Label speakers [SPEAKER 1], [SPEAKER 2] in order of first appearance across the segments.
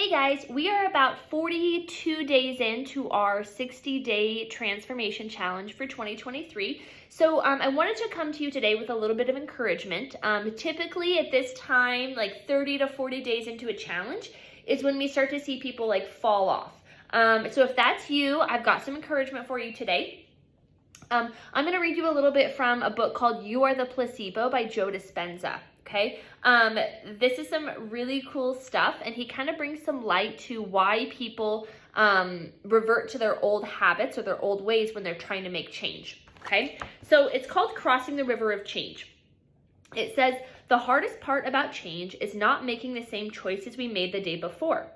[SPEAKER 1] Hey guys, we are about 42 days into our 60-day transformation challenge for 2023. So I wanted to come to you today with a little bit of encouragement. Typically at this time, like 30 to 40 days into a challenge is when we start to see people like fall off. So if that's you, I've got some encouragement for you today. I'm going to read you a little bit from a book called You Are the Placebo by Joe Dispenza. Okay, this is some really cool stuff, and he kind of brings some light to why people revert to their old habits or their old ways when they're trying to make change. Okay, so it's called Crossing the River of Change. It says, the hardest part about change is not making the same choices we made the day before.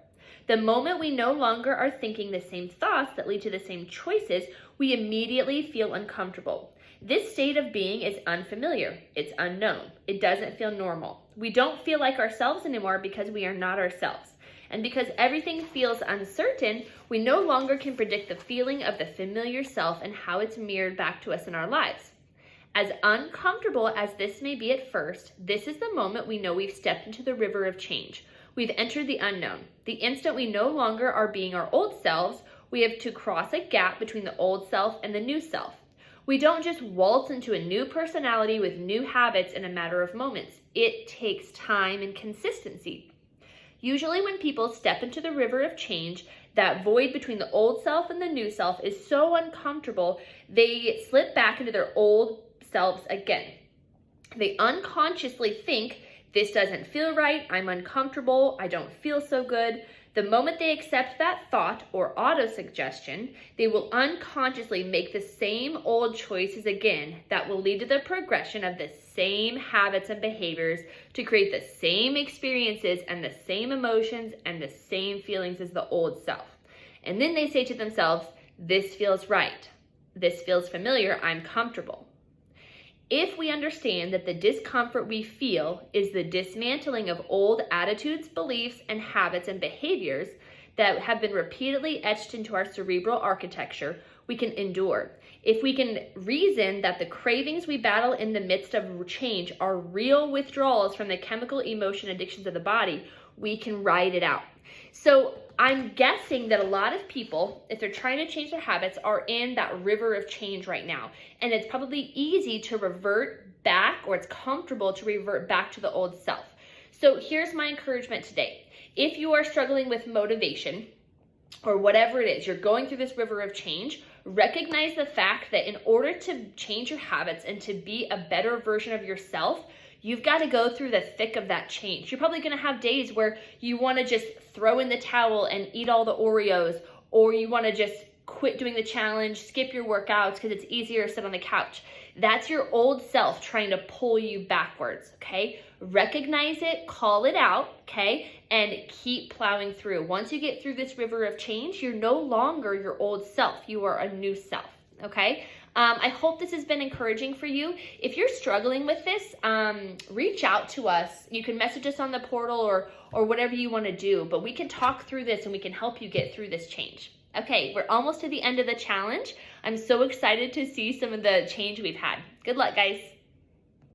[SPEAKER 1] The moment we no longer are thinking the same thoughts that lead to the same choices, we immediately feel uncomfortable. This state of being is unfamiliar. It's unknown. It doesn't feel normal. We don't feel like ourselves anymore because we are not ourselves. And because everything feels uncertain, we no longer can predict the feeling of the familiar self and how it's mirrored back to us in our lives. As uncomfortable as this may be at first, this is the moment we know we've stepped into the river of change. We've entered the unknown. The instant we no longer are being our old selves, we have to cross a gap between the old self and the new self. We don't just waltz into a new personality with new habits in a matter of moments. It takes time and consistency. Usually when people step into the river of change, that void between the old self and the new self is so uncomfortable, they slip back into their old selves again. They unconsciously think, this doesn't feel right, I'm uncomfortable, I don't feel so good. The moment they accept that thought or auto-suggestion, they will unconsciously make the same old choices again that will lead to the progression of the same habits and behaviors to create the same experiences and the same emotions and the same feelings as the old self. And then they say to themselves, this feels right, this feels familiar, I'm comfortable. If we understand that the discomfort we feel is the dismantling of old attitudes, beliefs, and habits and behaviors that have been repeatedly etched into our cerebral architecture, we can endure. If we can reason that the cravings we battle in the midst of change are real withdrawals from the chemical emotion addictions of the body, we can ride it out. So I'm guessing that a lot of people, if they're trying to change their habits, are in that river of change right now. And it's probably easy to revert back, or it's comfortable to revert back to the old self. So here's my encouragement today. If you are struggling with motivation, or whatever it is, you're going through this river of change, recognize the fact that in order to change your habits and to be a better version of yourself, you've got to go through the thick of that change. You're probably going to have days where you want to just throw in the towel and eat all the Oreos, or you want to just quit doing the challenge, skip your workouts because it's easier to sit on the couch. That's your old self trying to pull you backwards, okay? Recognize it, call it out, okay? And keep plowing through. Once you get through this river of change, you're no longer your old self. You are a new self, okay? I hope this has been encouraging for you. If you're struggling with this, reach out to us. You can message us on the portal or whatever you want to do, but we can talk through this and we can help you get through this change. Okay, we're almost to the end of the challenge. I'm so excited to see some of the change we've had. Good luck, guys.